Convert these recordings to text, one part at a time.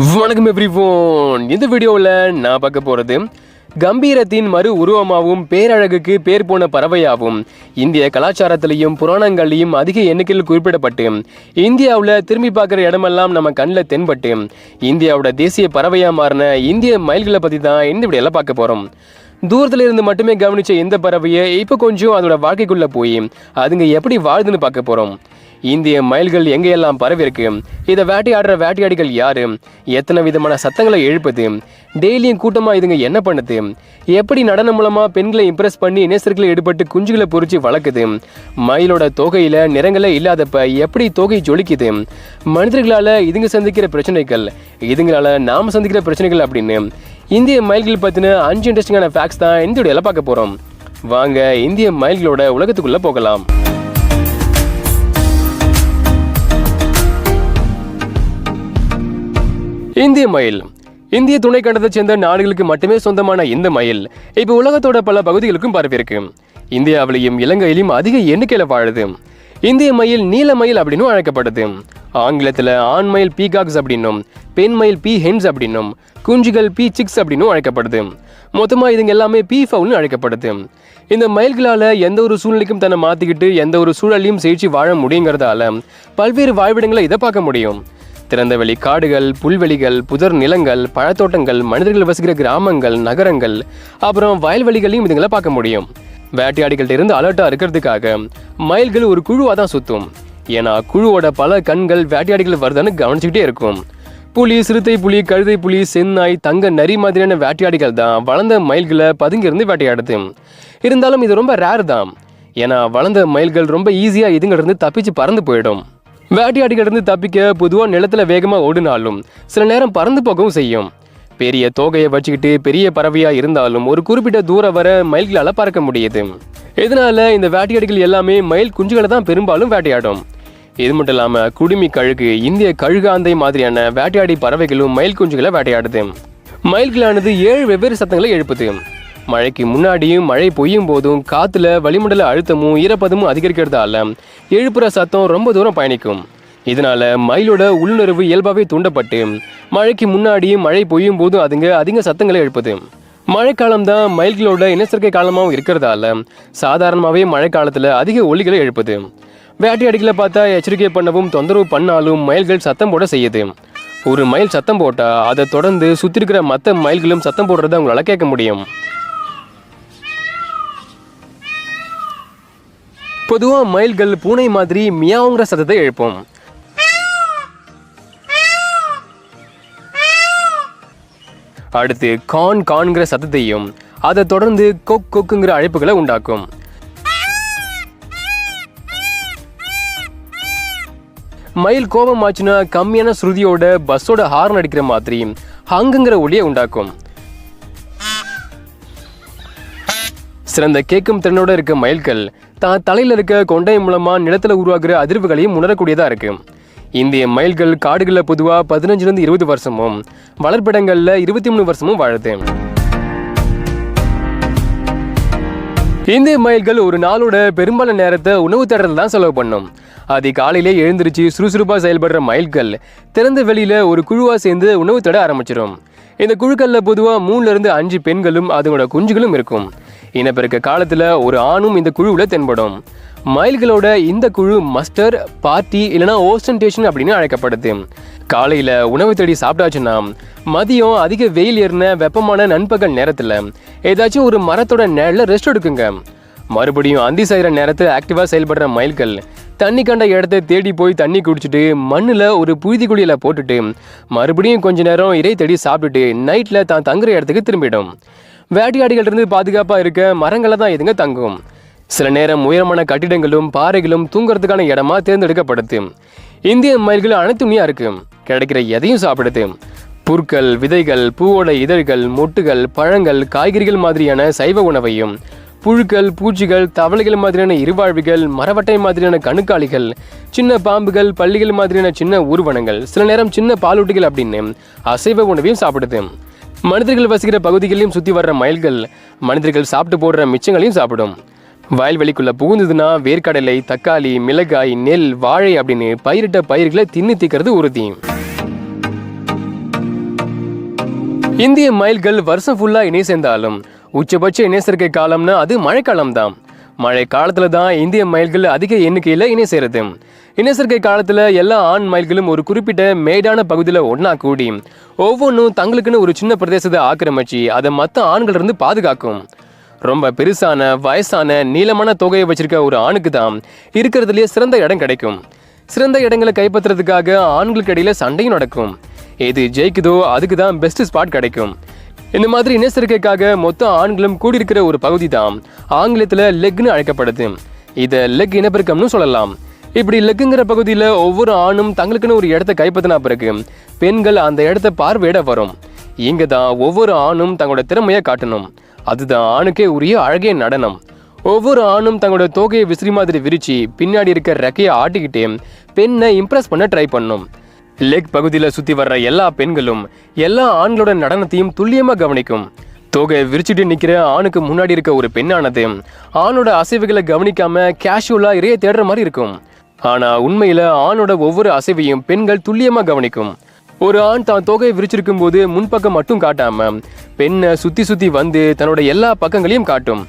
வணக்கம் எவ்ரிவோன். இந்த வீடியோவில் நான் பார்க்க போகிறது கம்பீரத்தின் மறு உருவமாகவும் பேரழகுக்கு பேர் போன பறவையாகவும் இந்திய கலாச்சாரத்திலையும் புராணங்களையும் அதிக எண்ணிக்கையில் குறிப்பிடப்பட்டு இந்தியாவில் திரும்பி பார்க்குற இடமெல்லாம் நம்ம கண்ணில் தென்பட்டு இந்தியாவோட தேசிய பறவையாக மாறின இந்திய மயில்களை பற்றி தான் இந்த வீடியோவில் பார்க்க போகிறோம். தூரத்தில் இருந்து மட்டுமே கவனித்த இந்த பறவையை இப்போ கொஞ்சம் அதோட வாழ்க்கைக்குள்ளே போய் அதுங்க எப்படி வாழுதுன்னு பார்க்க போகிறோம். இந்திய மயில்கள் எங்கெல்லாம் பரவி இருக்கு, இதை வேட்டையாடுற வேட்டையாடிகள் யாரு, எத்தனை விதமான சத்தங்களை எழுப்புது, டெய்லியும் கூட்டமாக இதுங்க என்ன பண்ணுது, எப்படி நடனம் மூலமாக பெண்களை இம்ப்ரெஸ் பண்ணி இணைசர்களை ஈடுபட்டு குஞ்சுகளை பொறிச்சு வளர்க்குது, மயிலோட தொகையில் நிறங்களே இல்லாதப்ப எப்படி தொகை ஜொலிக்குது, மனிதர்களால் இதுங்க சந்திக்கிற பிரச்சனைகள், இதுங்களால் நாம் சந்திக்கிற பிரச்சனைகள் அப்படின்னு இந்திய மயில்கள் பற்றின 5 இன்ட்ரெஸ்டிங்கான ஃபேக்ட்ஸ் தான் இந்த வீடியோவில் பார்க்க போகிறோம். வாங்க இந்திய மயில்களோட உலகத்துக்குள்ளே போகலாம். இந்திய மயில் இந்திய துணைக்கண்டத்தை சேர்ந்த நாடுகளுக்கு மட்டுமே சொந்தமான இந்த மயில் இப்போ உலகத்தோட பல பகுதிகளுக்கும் பரவியிருக்கு. இந்தியாவிலையும் இலங்கையிலும் அதிக எண்ணிக்கையில் வாழுது. இந்திய மயில் நீல மயில் அப்படின்னு அழைக்கப்படுது. ஆங்கிலத்தில் ஆண் மயில் பீகாக்ஸ் அப்படின்னும் பெண் மயில் பீ ஹென்ஸ் அப்படின்னும் குஞ்சுகள் பீ சிக்ஸ் அப்படின்னு அழைக்கப்படுது. மொத்தமாக இதுங்க எல்லாமே பீ ஃபவுல்னு அழைக்கப்படுது. இந்த மயில்களால் எந்த ஒரு சூழ்நிலைக்கும் தன்னை மாற்றிக்கிட்டு எந்த ஒரு சூழலையும் செழிச்சு வாழ முடியுங்கிறதால பல்வேறு வாழ்விடங்களை இதை பார்க்க முடியும். திறந்தவெளி காடுகள், புல்வெளிகள், புதர் நிலங்கள், பழத்தோட்டங்கள், மனிதர்கள் வசிக்கிற கிராமங்கள், நகரங்கள், அப்புறம் வயல்வெளிகளையும் இதுங்களை பார்க்க முடியும். வேட்டையாடிகள்ட்ட இருந்து அலர்ட்டாக இருக்கிறதுக்காக மயில்கள் ஒரு குழுவாக தான் சுற்றும். ஏன்னா குழுவோட பல கண்கள் வேட்டையாடிகள் வருதான்னு கவனிச்சுக்கிட்டே இருக்கும். புலி, சிறுத்தை புலி, கழுதை புலி, செந்நாய், தங்க நரி மாதிரியான வேட்டையாடிகள் தான் வளர்ந்த மயில்களை பதுங்கிருந்து வேட்டையாடுது. இருந்தாலும் இது ரொம்ப ரேர் தான். ஏன்னா வளர்ந்த மயில்கள் ரொம்ப ஈஸியாக இதுங்கிட்ட தப்பிச்சு பறந்து போயிடும். வேட்டையாடிகளிருந்து தப்பிக்க பொதுவாக நிலத்தில் வேகமாக ஓடினாலும் சில நேரம் பறந்து போகவும் செய்யும். பெரிய தோகையை வச்சுக்கிட்டு பெரிய பறவையாக இருந்தாலும் ஒரு குறிப்பிட்ட தூரம் வர மயில்களால் பறக்க முடியுது. இதனால இந்த வேட்டையாடிகள் எல்லாமே மயில் குஞ்சுகளை தான் பெரும்பாலும் வேட்டையாடும். இது மட்டும் இல்லாமல் குடுமி கழுகு, இந்திய கழுகாந்தை மாதிரியான வேட்டையாடி பறவைகளும் மயில் குஞ்சுகளை வேட்டையாடுது. மயில்களானது 7 வெவ்வேறு சத்தங்களை எழுப்புது. மழைக்கு முன்னாடியும் மழை பொய்யும் போதும் காற்றுல வளிமண்டல அழுத்தமும் ஈரப்பதமும் அதிகரிக்கிறதால எழுப்புற சத்தம் ரொம்ப தூரம் பயணிக்கும். இதனால மயிலோட உள்ளுணர்வு இயல்பாகவே தூண்டப்பட்டு மழைக்கு முன்னாடியும் மழை பொய்யும் போதும் அதுங்க அதிக சத்தங்களை எழுப்புது. மழைக்காலம் தான் மயில்களோட இனச்சேர்க்கை காலமாகவும் இருக்கிறதால சாதாரணமாகவே மழைக்காலத்தில் அதிக ஒலிகளை எழுப்புது. வேட்டையாடிகளை பார்த்தா எச்சரிக்கை பண்ணவும் தொந்தரவு பண்ணாலும் மயில்கள் சத்தம் போட செய்யுது. ஒரு மயில் சத்தம் போட்டால் அதை தொடர்ந்து சுற்றி இருக்கிற மற்ற மயில்களும் சத்தம் போடுறத அவங்களால கேட்க முடியும். பொதுவாக மயில்கள் பூனை மாதிரி மியாவுங்கிற சத்தத்தை எழுப்பும். அடுத்து கான்கிற சத்தத்தையும் அதை தொடர்ந்து கொக்குங்கிற அழைப்புகளை உண்டாக்கும். மயில் கோபம் ஆச்சுன்னா கம்மியான ஸ்ருதியோட பஸ்ஸோட ஹார்ன் அடிக்கிற மாதிரி ஹங்குங்கிற ஒலியை உண்டாக்கும். சிறந்த கேட்கும் திறனோட இருக்க மயில்கள் தான் தலையில் இருக்க கொண்டை மூலமா நிலத்தில் உருவாக்குற அதிர்வுகளையும் உணரக்கூடியதா இருக்கு. இந்திய மயில்கள் காடுகளில் பொதுவாக 15 to 20 வருஷமும் வளர்ப்பிடங்களில் 23 வருஷமும் வாழுது. இந்திய மயில்கள் ஒரு நாளோட பெரும்பாலான நேரத்தை உணவு தேடுறதுல தான் செலவு பண்ணும். காலையிலே எழுந்திருச்சு சுறுசுறுப்பாக செயல்படுற மயில்கள் திறந்த வெளியில ஒரு குழுவாக சேர்ந்து உணவு தேட ஆரம்பிச்சிடும். இந்த குழுக்களில் பொதுவாக 3 to 5 பெண்களும் அதோட குஞ்சுகளும் இருக்கும். இனப்பெருக்க காலத்தில் ஒரு ஆணும் இந்த குழுவில் தென்படும். மயில்களோட இந்த குழு மஸ்டர், பார்ட்டி இல்லைனா ஓஸ்டன்டேஷன் அப்படின்னு அழைக்கப்படுது. காலையில் உணவு தேடி சாப்பிட்டாச்சுன்னா மதியம் அதிக வெயில் ஏறின வெப்பமான நண்பகல் நேரத்தில் ஏதாச்சும் ஒரு மரத்தோட நிழல்ல ரெஸ்ட் எடுக்குங்க. மறுபடியும் அந்தி செய்கிற நேரத்தில் ஆக்டிவாக செயல்படுற மயில்கள் தண்ணி கண்ட இடத்த தேடி போய் தண்ணி குடிச்சிட்டு மண்ணில் ஒரு புழுதி குழியில் போட்டுட்டு மறுபடியும் கொஞ்ச நேரம் இறை தேடி சாப்பிட்டுட்டு நைட்டில் தான் தங்குற இடத்துக்கு திரும்பிடும். வேட்டையாடிகளிருந்து பாதுகாப்பாக இருக்க மரங்களை தான் இதுங்க தங்கும். சில நேரம் உயரமான கட்டிடங்களும் பாறைகளும் தூங்குறதுக்கான இடமா தேர்ந்தெடுக்கப்படுது. இந்திய மயில்கள் அனைத்துமையாக இருக்கு. கிடைக்கிற எதையும் சாப்பிடுது. புற்கள், விதைகள், பூவோட இதழ்கள், மொட்டுகள், பழங்கள், காய்கறிகள் மாதிரியான சைவ உணவையும் புழுக்கள், பூச்சிகள், தவளைகள் மாதிரியான இருவாழ்விகள், மரவட்டை மாதிரியான கணுக்காளிகள், சின்ன பாம்புகள், பள்ளிகள் மாதிரியான சின்ன ஊர்வனங்கள், சில நேரம் சின்ன பாலூட்டிகள் அப்படின்னு அசைவ உணவையும் சாப்பிடுது. மனிதர்கள் வசிக்கிற பகுதிகளையும் சுற்றி வர்ற மயில்கள் மனிதர்கள் சாப்பிட்டு போடுற மிச்சங்களையும் சாப்பிடும். வயல்வெளிக்குள்ளே புகுந்ததுன்னா வேர்க்கடலை, தக்காளி, மிளகாய், நெல், வாழை அப்படின்னு பயிரிட்ட பயிர்களை தின்னு தீக்கிறது உறுதி. இந்திய மயில்கள் வருஷம் ஃபுல்லா இணை சேர்ந்தாலும் உச்சபட்ச இணை சேர்க்கை காலம்னா அது மழைக்காலம் தான். மழை காலத்துல தான் இந்திய மயில்கள் அதிக எண்ணிக்கையில இணை சேருது. இணை சேர்க்கை காலத்துல எல்லா ஆண் மயில்களும் ஒரு குறிப்பிட்ட மேடான பகுதியில ஒன்னா கூடி ஒவ்வொன்றும் தங்களுக்குன்னு ஒரு சின்ன பிரதேசத்தை ஆக்கிரமிச்சு அதை மற்ற ஆண்கள் இருந்து பாதுகாக்கும். ரொம்ப பெருசான வயசான நீளமான தொகையை வச்சிருக்க ஒரு ஆணுக்கு தான் இருக்கிறதுலயே சிறந்த இடம் கிடைக்கும். சிறந்த இடங்களை கைப்பற்றுறதுக்காக ஆண்களுக்கு இடையில சண்டையும் நடக்கும். எது ஜெயிக்குதோ அதுக்கு தான் பெஸ்ட் ஸ்பாட் கிடைக்கும். இந்த மாதிரி இணை சேர்க்கைக்காக மொத்த ஆண்களும் கூடியிருக்கிற ஒரு பகுதி தான் ஆங்கிலத்தில் லெக்னு அழைக்கப்படுது. இதை லெக் இனப்பெருக்கம்னு சொல்லலாம். இப்படி லெக்குங்கிற பகுதியில் ஒவ்வொரு ஆணும் தங்களுக்குன்னு ஒரு இடத்த கைப்பற்றினா பிறகு பெண்கள் அந்த இடத்த பார்வையிட வரும். இங்கே தான் ஒவ்வொரு ஆணும் தங்களோட திறமையை காட்டணும். அதுதான் ஆணுக்கே உரிய அழகிய நடனம். ஒவ்வொரு ஆணும் தங்களோட தோகையை விசிறி மாதிரி விரிச்சு பின்னாடி இருக்க ரெக்கையை ஆட்டிக்கிட்டே பெண்ணை இம்ப்ரெஸ் பண்ண ட்ரை பண்ணும். லெக் பகுதியில் சுற்றி வர்ற எல்லா பெண்களும் எல்லா ஆண்களோட நடனத்தையும் துல்லியமாக கவனிக்கும். தொகை விரிச்சுட்டு நிற்கிற ஆணுக்கு முன்னாடி இருக்க ஒரு பெண்ணானது ஆணோட அசைவுகளை கவனிக்காம கேஷுவலாக இறைய தேடுற மாதிரி இருக்கும். ஆனால் உண்மையில் ஆணோட ஒவ்வொரு அசைவையும் பெண்கள் துல்லியமாக கவனிக்கும். ஒரு ஆண் தான் தொகையை விரிச்சிருக்கும் போது முன்பக்கம் மட்டும் காட்டாம பெண்ணை சுற்றி சுற்றி வந்து தன்னோட எல்லா பக்கங்களையும் காட்டும்.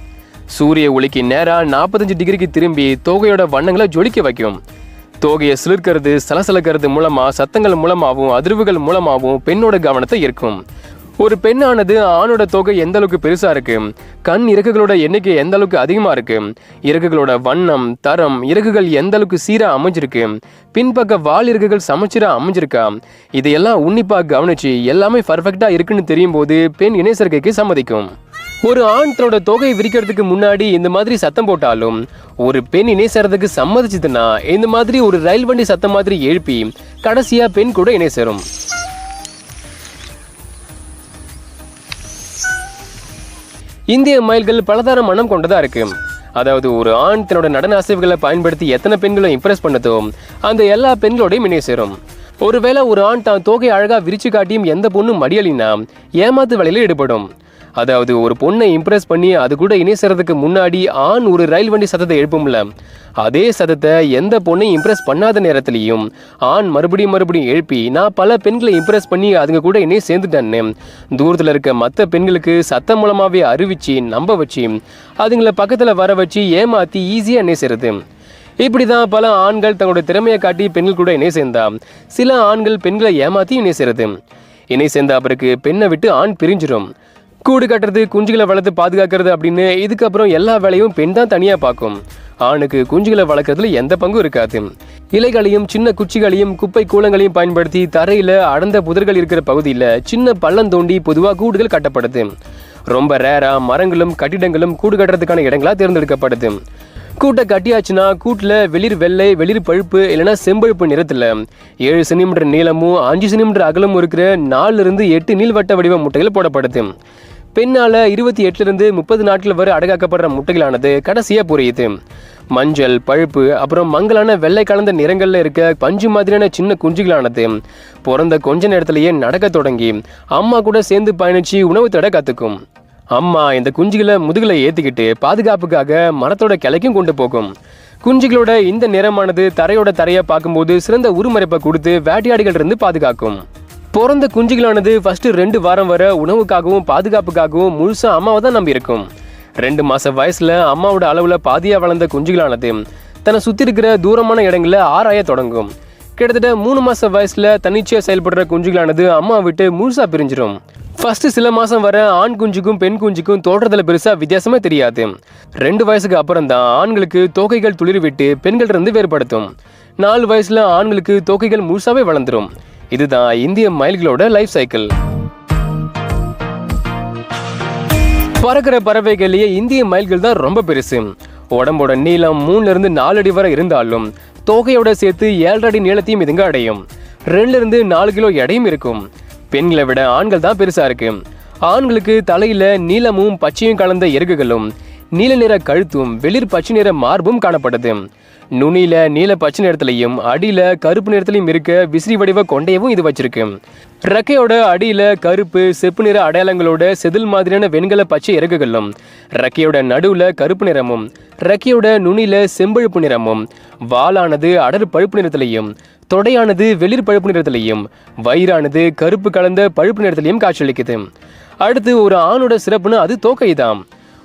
சூரிய ஒளிக்கு நேராக 45 டிகிரிக்கு திரும்பி தொகையோட வண்ணங்களை ஜொலிக்க வைக்கும். தோகையை சிலிர்க்கிறது சலசலக்கிறது மூலமா சத்தங்கள் மூலமாகவும் அதிர்வுகள் மூலமாகவும் பெண்ணோட கவனத்தை ஈர்க்கும். ஒரு பெண்ணானது ஆணோட தொகை எந்த அளவுக்கு பெருசா இருக்கு, கண் இறகுகளோட எண்ணிக்கை எந்த அளவுக்கு அதிகமா இருக்கு, இறகுகளோட வண்ணம் தரம், இறகுகள் எந்த அளவுக்கு சீரா அமைஞ்சிருக்கு, பின்பக்க வால் இறகுகள் சமச்சீரா அமைஞ்சிருக்கா, இதையெல்லாம் உன்னிப்பா கவனிச்சு எல்லாமே பர்ஃபெக்டா இருக்குன்னு தெரியும் போது பெண் இணை சேர்க்கைக்கு சம்மதிக்கும். ஒரு ஆண் தன்னோட தொகையை விரிக்கிறதுக்கு முன்னாடி இந்த மாதிரி சத்தம் போட்டாலும் ஒரு பெண் இணை சேரதுக்கு சம்மதிச்சதுன்னா இந்த மாதிரி ஒரு ரயில் வண்டி சத்தம் மாதிரி எழுப்பி கடைசியா பெண் கூட இணை சேரும். இந்திய மயில்கள் பலதார மனம் கொண்டதா இருக்கு. அதாவது ஒரு ஆண் தன்னோட நடன அசைவுகளை பயன்படுத்தி எத்தனை பெண்களை இம்ப்ரெஸ் பண்ணதோ அந்த எல்லா பெண்களோடையும் இணை சேரும். ஒருவேளை ஒரு ஆண் தான் தொகையை அழகா விரிச்சு காட்டியும் எந்த பொண்ணும் மடியலினா ஏமாத்து வேலையில ஈடுபடும். அதாவது ஒரு பொண்ணை இம்ப்ரெஸ் பண்ணி அது கூட இணை சேரதுக்கு முன்னாடி ஆண் ஒரு ரயில் வண்டி சத்தத்தை எழுப்பும்ல, அதே சத்தத்தை எந்த பொண்ணை இம்ப்ரெஸ் பண்ணாத நேரத்திலையும் ஆண் மறுபடியும் எழுப்பி நான் பல பெண்களை இம்ப்ரெஸ் பண்ணி அதுங்க கூட இணை சேர்ந்துட்டேன்னு தூரத்தில் இருக்க மற்ற பெண்களுக்கு சத்தம் மூலமாகவே அறிவிச்சு நம்ப வச்சு அதுங்களை பக்கத்தில் வர வச்சு ஏமாற்றி ஈஸியாக இணை சேருது. இப்படி தான் பல ஆண்கள் தங்களோட திறமையை காட்டி பெண்கள் கூட இணை சேர்ந்தா சில ஆண்கள் பெண்களை ஏமாற்றி இணை சேருது. இணை சேர்ந்த பிறகு பெண்ணை விட்டு ஆண் பிரிஞ்சிடும். கூடு கட்டுறது குஞ்சுகளை வளர்த்து பாதுகாக்கிறது அப்படின்னு இதுக்கப்புறம் எல்லா வேலையும் பெண் தான் தனியாக பார்க்கும். ஆணுக்கு குஞ்சுகளை வளர்க்கறதுல எந்த பங்கும் இருக்காது. இலைகளையும் சின்ன குச்சிகளையும் குப்பை கூலங்களையும் பயன்படுத்தி தரையில் அடர்ந்த புதர்கள் இருக்கிற பகுதியில் சின்ன பள்ளம் தோண்டி பொதுவாக கூடுகள் கட்டப்படுது. ரொம்ப ரேரா மரங்களும் கட்டிடங்களும் கூடு கட்டுறதுக்கான இடங்களா தேர்ந்தெடுக்கப்படுது. கூட்டை கட்டியாச்சுன்னா கூட்டில் வெளிர் வெள்ளை வெளிர் பழுப்பு இல்லைன்னா செம்பழுப்பு நிறத்தில் 7 சென்டிமீட்டர் நீளமும் 5 சென்டிமீட்டர் அகலமும் இருக்கிற 4 to 8 நீள்வட்ட வடிவ முட்டைகள் போடப்படுது. பெண்ணால் 28 to 30 நாட்கள் வரை அடகாக்கப்படுற முட்டைகளானது கடைசியாக புரியுது. மஞ்சள் பழுப்பு அப்புறம் மங்கலான வெள்ளை கலந்த நிறங்களில் இருக்க பஞ்சு மாதிரியான சின்ன குஞ்சுகளானது பிறந்த கொஞ்ச நேரத்திலேயே நடக்க தொடங்கி அம்மா கூட சேர்ந்து பயணிச்சு உணவு தேட கற்றுக்கும். அம்மா இந்த குஞ்சுகளை முதுகுல ஏற்றிக்கிட்டு பாதுகாப்புக்காக மரத்தோட கிளைக்கும் கொண்டு போகும். குஞ்சுகளோட இந்த நிறமானது தரையோட தரையை பார்க்கும்போது சிறந்த உருமறைப்பை கொடுத்து வேட்டையாடிகள் இருந்து பாதுகாக்கும். பிறந்த குஞ்சுகளானது ஃபர்ஸ்ட் 2 வாரம் வரை உணவுக்காகவும் பாதுகாப்புக்காகவும் முழுசா அம்மாவை தான் நம்பி இருக்கும். 2 மாச வயசுல அம்மாவோட அளவுல பாதியா வளர்ந்த குஞ்சுகளானது தன்னை சுத்தி இருக்கிற தூரமான இடங்கள்ல ஆராய தொடங்கும். கிட்டத்தட்ட 3 மாச வயசுல தன்னிச்சையா செயல்படுற குஞ்சுகளானது அம்மா விட்டு முழுசா பிரிஞ்சிடும். ஃபர்ஸ்ட் சில மாசம் வர ஆண் குஞ்சுக்கும் பெண் குஞ்சுக்கும் தோற்றத்தில் பெருசா வித்தியாசமே தெரியாது. 2 வயசுக்கு அப்புறம் தான் ஆண்களுக்கு தோகைகள் துளிர் விட்டு பெண்கள் இருந்து வேறுபடுத்தும். 4 வயசுல ஆண்களுக்கு தோகைகள் முழுசாவே வளர்ந்துடும். இதுதான் இந்திய மயில்களோட லைஃப் சைக்கிள். பறக்கிற பறவைகள்லயே இந்திய மயில்கள் தான் ரொம்ப பெருசு. உடம்போட நீளம் 3 to 4 அடி வரை இருந்தாலும் தோகையோட சேர்த்து 7 அடி நீளத்தையும் இதுங்க அடையும். 2 to 4 கிலோ எடையும் இருக்கும். பெண்களை விட ஆண்கள் தான் பெருசா இருக்கு. ஆண்களுக்கு தலையில நீலமும் பச்சையும் கலந்த இறகுகளும் நீல நிற கழுத்தும் வெளிர் பச்சை நிற மார்பும் காணப்படுது. நுனியில நீல பச்சை நிறத்திலையும் அடியில கருப்பு நிறத்திலையும் இருக்க விசிறி வடிவ கொண்டையவும் இது வச்சிருக்கு. ரெக்கையோட அடியில கருப்பு செப்பு நிற அடையாளங்களோட செதில் மாதிரியான வெண்கல பச்சை இறகுகளும், ரெக்கையோட நடுவுல கருப்பு நிறமும், ரெக்கையோட நுனியில செம்பழுப்பு நிறமும், வாலானது அடர் பழுப்பு நிறத்திலையும், தொடையானது வெளிர் பழுப்பு நிறத்திலையும், வயிறானது கருப்பு கலந்த பழுப்பு நிறத்திலையும் காட்சியளிக்குது. அடுத்து ஒரு ஆணோட சிறப்புன்னு அது தோகை தான்.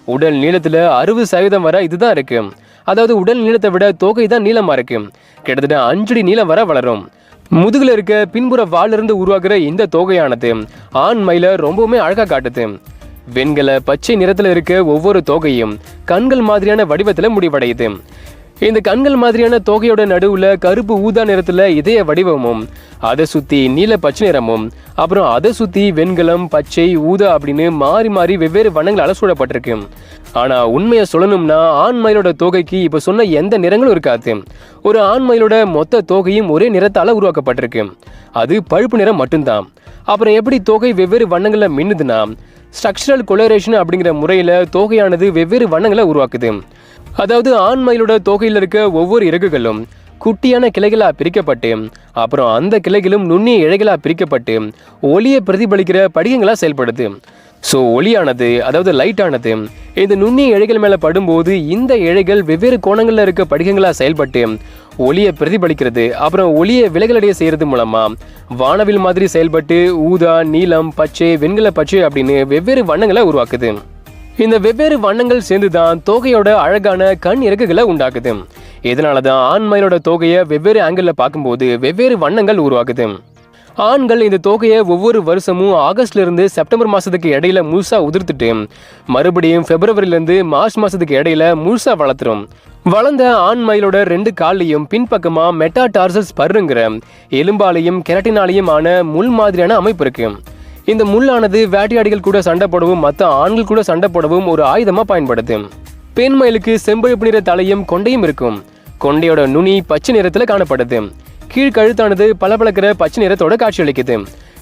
உடல் நீளத்துல 60% வரை இதுதான் இருக்கு. அதாவது உடல் நீளத்தை விட தோகை தான் நீளமா இருக்கு. கிட்டத்தட்ட 5 அடி நீளம் வரை வளரும். முதுகுல இருக்க பின்புற வாலிருந்து உருவாக்குற இந்த தோகையானது ஆண் மயில ரொம்பவுமே அழகா காட்டுது. வெண்கல பச்சை நிறத்துல இருக்க ஒவ்வொரு தோகையும் கண்கள் மாதிரியான வடிவத்துல முடிவடையுது. இந்த கண்கள் மாதிரியான தோகையோட நடுவுல கருப்பு ஊதா நிறத்துல இதய வடிவமும், அதை சுத்தி நீல பச்சை நிறமும், அப்புறம் அதை சுத்தி வெண்கலம் பச்சை ஊதா அப்படின்னு மாறி மாறி வெவ்வேறு வண்ணங்களால சூழப்பட்டிருக்கு. ஆனா உண்மையை சொல்லணும்னா ஆண் மயிலோட தோகைக்கு இப்ப சொன்ன எந்த நிறங்களும் இருக்காது. ஒரு ஆண் மயிலோட மொத்த தோகையும் ஒரே நிறத்தால உருவாக்கப்பட்டிருக்கு. அது பழுப்பு நிறம் மட்டும்தான். அப்புறம் எப்படி தோகை வெவ்வேறு வண்ணங்கள்ல மின்னுதுன்னா, ஸ்ட்ரக்சரல் கொலரேஷன் அப்படிங்கிற முறையில தோகையானது வெவ்வேறு வண்ணங்களை உருவாக்குது. அதாவது ஆண் மயிலோட தோகையில் இருக்க ஒவ்வொரு இறகுகளும் குட்டியான கிளைகளா பிரிக்கப்பட்டு, அப்புறம் அந்த கிளைகளும் நுண்ணிய இழைகளா பிரிக்கப்பட்டு ஒளியை பிரதிபலிக்கிற படிகங்களா செயல்படுது. ஸோ ஒளியானது, அதாவது லைட்டானது இந்த நுண்ணிய இழைகள் மேல படும்போது இந்த இழைகள் வெவ்வேறு கோணங்கள்ல இருக்க படிகங்களா செயல்பட்டு ஒளியை பிரதிபலிக்கிறது. அப்புறம் ஒளியை விலகலடைய செய்யறது மூலமா வானவில் மாதிரி செயல்பட்டு ஊதா, நீலம், பச்சை, வெண்கல பச்சை அப்படின்னு வெவ்வேறு வண்ணங்களை உருவாக்குது. இந்த வெவ்வேறு வண்ணங்கள் சேர்ந்துதான் தோகையோட அழகான கண் இறகுகளை உண்டாக்குது. இதனாலதான் ஆண் மயிலோட தோகையை வெவ்வேறு ஆங்கிள் பார்க்கும்போது வெவ்வேறு வண்ணங்கள் உருவாக்குது. ஆண்கள் இந்த தோகையை ஒவ்வொரு வருஷமும் ஆகஸ்ட்ல இருந்து செப்டம்பர் மாசத்துக்கு இடையில முழுசா உதிர்த்துட்டு மறுபடியும் பிப்ரவரியில இருந்து மார்ச் மாசத்துக்கு இடையில முழுசா வளர்த்துரும். வளர்ந்த ஆண் மயிலோட 2 கால்லையும் பின்பக்கமா மெட்டாடார்சல் ஸ்பர்ங்கிற எலும்பாலையும் கெரட்டினாலையும் ஆன முள் மாதிரியான அமைப்பு இருக்கு. இந்த முள்ளானது வேட்டையாடிகள் கூட சண்டை போடவும் மற்ற ஆண்கள் கூட சண்டை போடவும் ஒரு ஆயுதமா பயன்படுது. பெண் மயிலுக்கு செம்பழுப்பு நிற தலையும் கொண்டையும் இருக்கும். கொண்டையோட நுனி பச்சை நிறத்துல காணப்படுது. கீழ்கழுத்தானது பளபளக்கிற பச்சை நிறத்தோட காட்சியளிக்குது.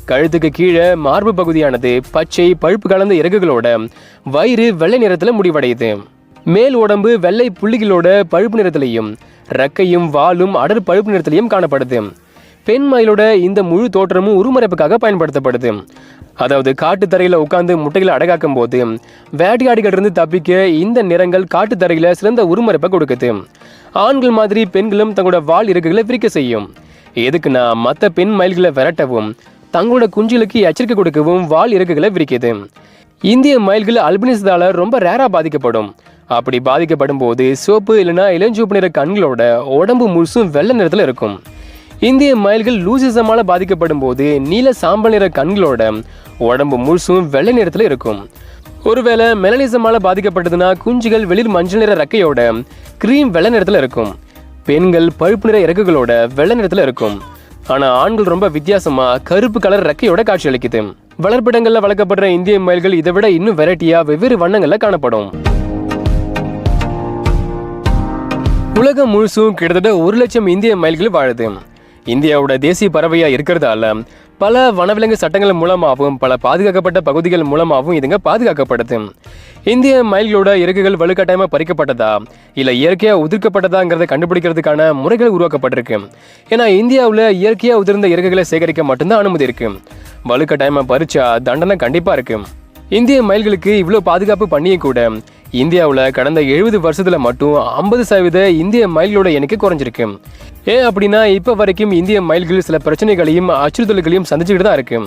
கழுத்துக்கு கீழே மார்பு பகுதியானது பச்சை பழுப்பு கலந்த இறகுகளோட வயிறு வெள்ளை நிறத்துல முடிவடையுது. மேல் உடம்பு வெள்ளை புள்ளிகளோட பழுப்பு நிறத்திலையும், ரெக்கையும் வாலும் அடர் பழுப்பு நிறத்திலையும் காணப்படுது. பெண் மயிலோட இந்த முழு தோற்றமும் உருமறைப்புக்காக பயன்படுத்தப்படுது. அதாவது காட்டு தரையில உட்கார்ந்து முட்டைகளை அடகாக்கும் போது வேட்டையாடிகள் இருந்து தப்பிக்க இந்த நிறங்கள் காட்டு தரையில சிறந்த உருமறைப்பை கொடுக்குது. ஆண்கள் மாதிரி பெண்களும் தங்களோட வால் இறகுகளை விரிக்க செய்யும். எதுக்குன்னா மற்ற பெண் மயில்களை விரட்டவும் தங்களோட குஞ்சுகளுக்கு எச்சரிக்கை கொடுக்கவும் வால் இறகுகளை விரிக்குது. இந்திய மயில்கள் அல்பினிசத்தால ரொம்ப ரேரா பாதிக்கப்படும். அப்படி பாதிக்கப்படும் போது சிவப்பு இல்லைன்னா இளஞ்சிவப்பு நிற கண்களோட உடம்பு முழுசும் வெள்ளை நிறத்துல இருக்கும். இந்திய மயில்கள் லூசிசமால பாதிக்கப்படும் போது நீல சாம்பல் நிற கண்களோட உடம்பு முழுசும் வெள்ளை நிறத்துல இருக்கும். ஒருவேளை மெலனிசமால பாதிக்கப்பட்டதுன்னா குஞ்சுகள் வெளிர் மஞ்சள் நிற ரெக்கையோட கிரீம் வெள்ளை நிறத்துல இருக்கும். பெண்கள் பழுப்பு நிற இறகுகளோட வெள்ளை நிறத்துல இருக்கும். ஆனா ஆண்கள் ரொம்ப வித்தியாசமா கருப்பு கலர் ரெக்கையோட காட்சி அளிக்குது. வளர்ப்பிடங்கள்ல வளர்க்கப்படுற இந்திய மயில்கள் இதை விட இன்னும் வெரைட்டியா வெவ்வேறு வண்ணங்கள்ல காணப்படும். உலகம் முழுசும் கிட்டத்தட்ட 1 லட்சம் இந்திய மயில்கள் வாழுது. இந்தியாவோட தேசிய பறவையா இருக்கிறதால பல வனவிலங்கு சட்டங்கள் மூலமாகவும் பல பாதுகாக்கப்பட்ட பகுதிகள் மூலமாகவும் இதுங்க பாதுகாக்கப்படுது. இந்திய மயில்களோட இறகுகள் வலுக்கட்டாயமா பறிக்கப்பட்டதா இல்ல இயற்கையா உதிர்க்கப்பட்டதாங்கிறத கண்டுபிடிக்கிறதுக்கான முறைகள் உருவாக்கப்பட்டிருக்கு. ஏன்னா இந்தியாவில் இயற்கையா உதிர்ந்த இறகுகளை சேகரிக்க மட்டும்தான் அனுமதி இருக்கு. வலுக்கட்டாயமா பறிச்சா தண்டனை கண்டிப்பா இருக்கு. இந்திய மயில்களுக்கு இவ்வளவு பாதுகாப்பு பண்ணியும் கூட இந்தியாவில் கடந்த 70 வருஷத்துல மட்டும் 50% இந்திய மயில்களோட எண்ணிக்கை குறைஞ்சிருக்கு. ஏன் அப்படின்னா இப்ப வரைக்கும் இந்திய மயில்கள் சில பிரச்சனைகளையும் அச்சுறுத்தல்களையும் சந்திச்சுக்கிட்டு தான் இருக்கு.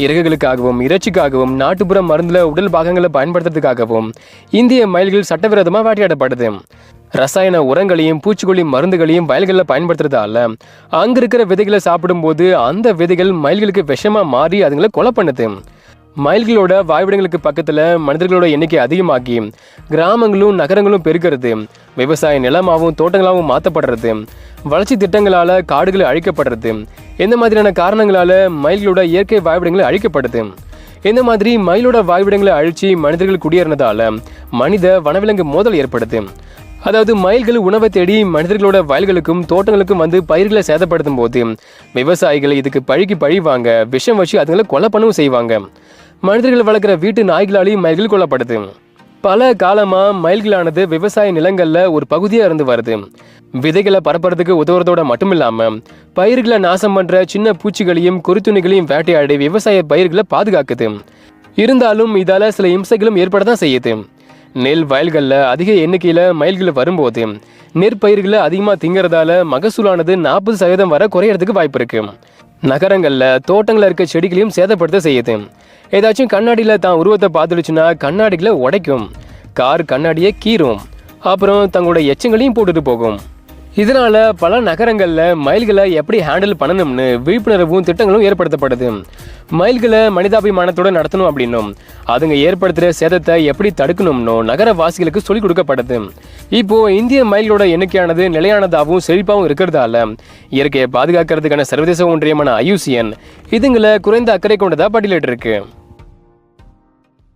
இறகுகளுக்காகவும் இறைச்சிக்காகவும் நாட்டுப்புற மருந்துல உடல் பாகங்களை பயன்படுத்துறதுக்காகவும் இந்திய மயில்கள் சட்டவிரோதமா வேட்டையாடப்படுது. ரசாயன உரங்களையும் பூச்சிக்கொல்லி மருந்துகளையும் வயல்களில் பயன்படுத்துறதால அங்க இருக்கிற விதைகளை சாப்பிடும் போது அந்த விதைகள் மயில்களுக்கு விஷமா மாறி அதுங்களை கொலை பண்ணுது. மயில்களோட வாய்விடங்களுக்கு பக்கத்துல மனிதர்களோட எண்ணிக்கை அதிகமாகி கிராமங்களும் நகரங்களும் பெருக்கிறது, விவசாய நிலமாகவும் தோட்டங்களாகவும் மாற்றப்படுறது, வளர்ச்சி திட்டங்களால காடுகள் அழிக்கப்படுறது, இந்த மாதிரியான காரணங்களால மயில்களோட இயற்கை வாய்விடங்கள் அழிக்கப்படுது. இந்த மாதிரி மயிலோட வாய்விடங்களை அழிச்சு மனிதர்கள் குடியேறினதால மனித வனவிலங்கு மோதல் ஏற்படுது. அதாவது மயில்கள் உணவை தேடி மனிதர்களோட வயல்களுக்கும் தோட்டங்களுக்கும் வந்து பயிர்களை சேதப்படுத்தும் போது விவசாயிகள் இதுக்கு பழிக்கு பழி வாங்க விஷம் வச்சு அதுங்களை கொலை பண்ணவும் செய்வாங்க. மனிதர்கள் வளர்க்குற வீட்டு நாய்களாலையும் மயில்கள் கொல்லப்படுது. பல காலமா மயில்களானது விவசாய நிலங்கள்ல ஒரு பகுதியா இருந்து வருது. விதைகளை பரப்புறதுக்கு உதவுறதோட மட்டும் இல்லாம பயிர்களை நாசம் பண்ற சின்ன பூச்சிகளையும் குருத்துணிகளையும் வேட்டையாடி விவசாய பயிர்களை பாதுகாக்குது. இருந்தாலும் இதால சில இம்சைகளும் ஏற்படத்தான் செய்யுது. நெல் வயல்களில் அதிக எண்ணிக்கையில் மயில்கள் வரும்போது நெற்பயிர்களை அதிகமாக திங்கிறதால மகசூலானது 40% வரை குறையறதுக்கு வாய்ப்பு இருக்கு. நகரங்களில் தோட்டங்களில் இருக்க செடிகளையும் சேதப்படுத்த செய்யுது. ஏதாச்சும் கண்ணாடியில் தான் உருவத்தை பார்த்துடுச்சுன்னா கண்ணாடிகளை உடைக்கும், கார் கண்ணாடியை கீறும், அப்புறம் தங்களோட எச்சங்களையும் போட்டுட்டு போகும். இதனால பல நகரங்களில் மயில்களை எப்படி ஹேண்டில் பண்ணணும்னு விழிப்புணர்வும் திட்டங்களும் ஏற்படுத்தப்படுது. மயில்களை மனிதாபிமானத்தோட நடத்தணும் அப்படின்னும் அதுங்க ஏற்படுத்துகிற சேதத்தை எப்படி தடுக்கணும்னு நகரவாசிகளுக்கு சொல்லிக் கொடுக்கப்படுது. இப்போ இந்திய மயில்களோட எண்ணிக்கையானது நிலையானதாகவும் செழிப்பாகவும் இருக்கிறதால இயற்கையை பாதுகாக்கிறதுக்கான சர்வதேச ஒன்றியமான IUCN இதுங்களை குறைந்த அக்கறை கொண்டதா பட்டியலிட்டு இருக்கு.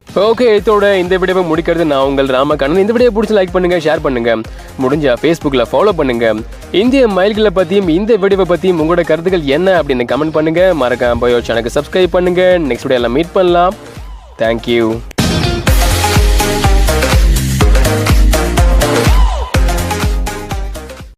ஓகே, இதோட இந்த வீடியோவை முடிக்கிறது நான் உங்கள் ராமகண்ணன். இந்த வீடியோ பிடிச்சி லைக் பண்ணுங்க, ஷேர் பண்ணுங்க, முடிஞ்சா ஃபேஸ்புக்கில் ஃபாலோ பண்ணுங்க. இந்திய மயில்களை பற்றியும் இந்த வீடியோவை பற்றியும் உங்களோட கருத்துக்கள் என்ன அப்படின்னு கமெண்ட் பண்ணுங்க. மறக்காம போய் சேனலுக்கு சப்ஸ்கிரைப் பண்ணுங்க. நெக்ஸ்ட் வீடியோவில் மீட் பண்ணலாம். தேங்க்யூ.